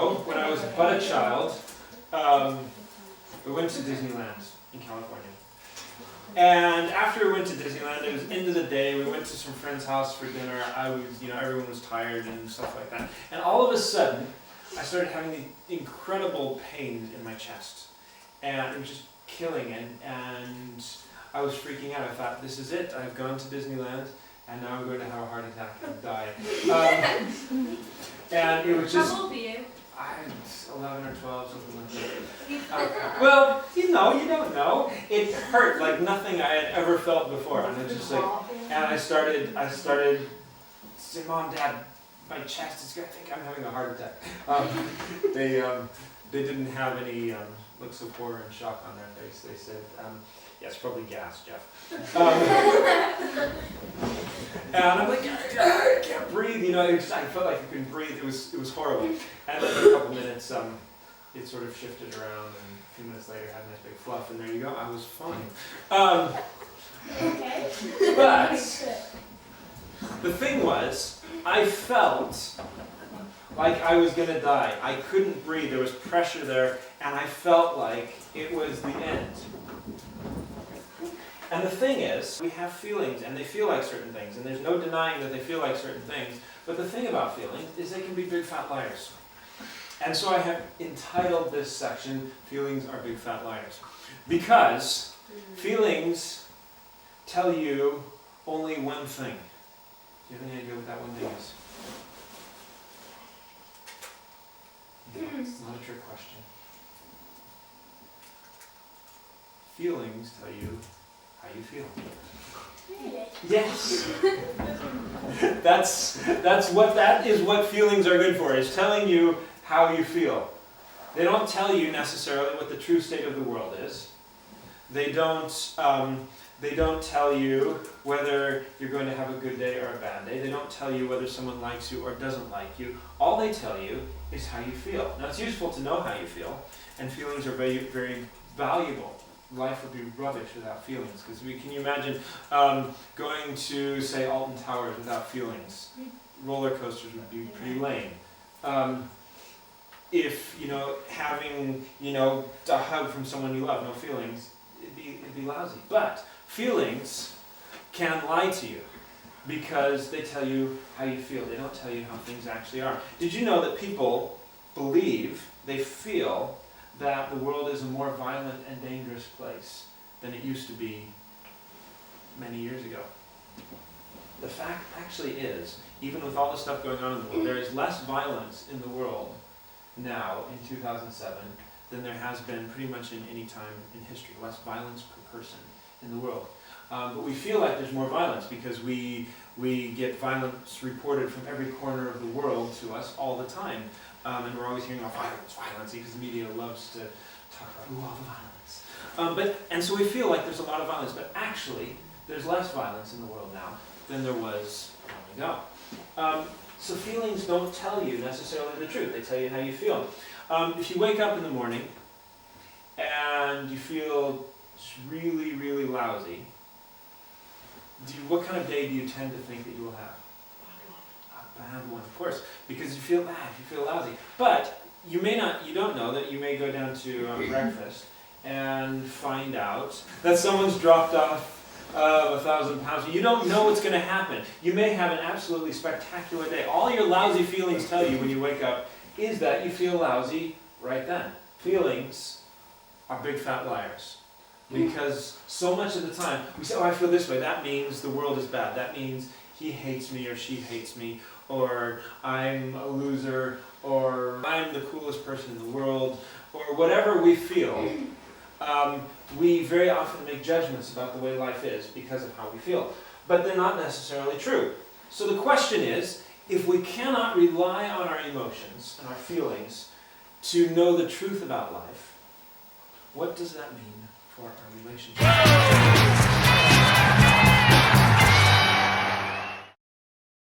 ago, when I was but a child, we went to Disneyland in California. And after we went to Disneyland, it was end of the day, we went to some friend's house for dinner. Everyone was tired and stuff like that. And all of a sudden, I started having the incredible pains in my chest. And it was just killing, and I was freaking out. I thought, this is it. I've gone to Disneyland, and now I'm going to have a heart attack and die. And it was just... How old were you? I was 11 or 12, something like that. Well, you don't know. It hurt like nothing I had ever felt before. And I just like, and I started saying, Mom, Dad, my chest is good. I think I'm having a heart attack. They didn't have any looks of horror and shock on their face. They said, yeah, it's probably gas, Jeff. And I'm like, I can't breathe, I felt like I couldn't breathe. It was horrible. And then in a couple minutes, it sort of shifted around, and a few minutes later, I had a nice big fluff, and there you go, I was fine. Okay. But the thing was, I felt like I was going to die. I couldn't breathe. There was pressure there, and I felt like it was the end. And the thing is, we have feelings, and they feel like certain things, and there's no denying that they feel like certain things. But the thing about feelings is they can be big fat liars. And so I have entitled this section, Feelings Are Big Fat Liars. Because feelings tell you only one thing. Do you have any idea what that one thing is? No, it's not a trick question. Feelings tell you how you feel. Really? Yes. That is what feelings are good for, is telling you how you feel. They don't tell you necessarily what the true state of the world is. They don't tell you whether you're going to have a good day or a bad day. They don't tell you whether someone likes you or doesn't like you. All they tell you is how you feel. Now, it's useful to know how you feel, and feelings are very, very valuable. Life would be rubbish without feelings, because can you imagine going to, say, Alton Towers without feelings? Roller coasters would be pretty lame. If, having, a hug from someone you love, no feelings, it'd be lousy. But feelings can lie to you, because they tell you how you feel. They don't tell you how things actually are. Did you know that people believe, they feel, that the world is a more violent and dangerous place than it used to be many years ago? The fact actually is, even with all the stuff going on in the world, there is less violence in the world now, in 2007, than there has been pretty much in any time in history. Less violence per person in the world. But we feel like there's more violence because we get violence reported from every corner of the world to us all the time. And we're always hearing about violence, because the media loves to talk about, all the violence. And so we feel like there's a lot of violence, but actually, there's less violence in the world now than there was long ago. So feelings don't tell you necessarily the truth. They tell you how you feel. If you wake up in the morning and you feel really, really lousy, what kind of day do you tend to think that you will have? Bad one, of course, because you feel bad, you feel lousy. But you don't know that you may go down to breakfast and find out that someone's dropped off 1,000 pounds. You don't know what's going to happen. You may have an absolutely spectacular day. All your lousy feelings tell you when you wake up is that you feel lousy right then. Feelings are big fat liars. Because so much of the time, we say, I feel this way. That means the world is bad. That means he hates me or she hates me, or I'm a loser, or I'm the coolest person in the world, or whatever we feel. We very often make judgments about the way life is because of how we feel. But they're not necessarily true. So the question is, if we cannot rely on our emotions and our feelings to know the truth about life, what does that mean for our relationship?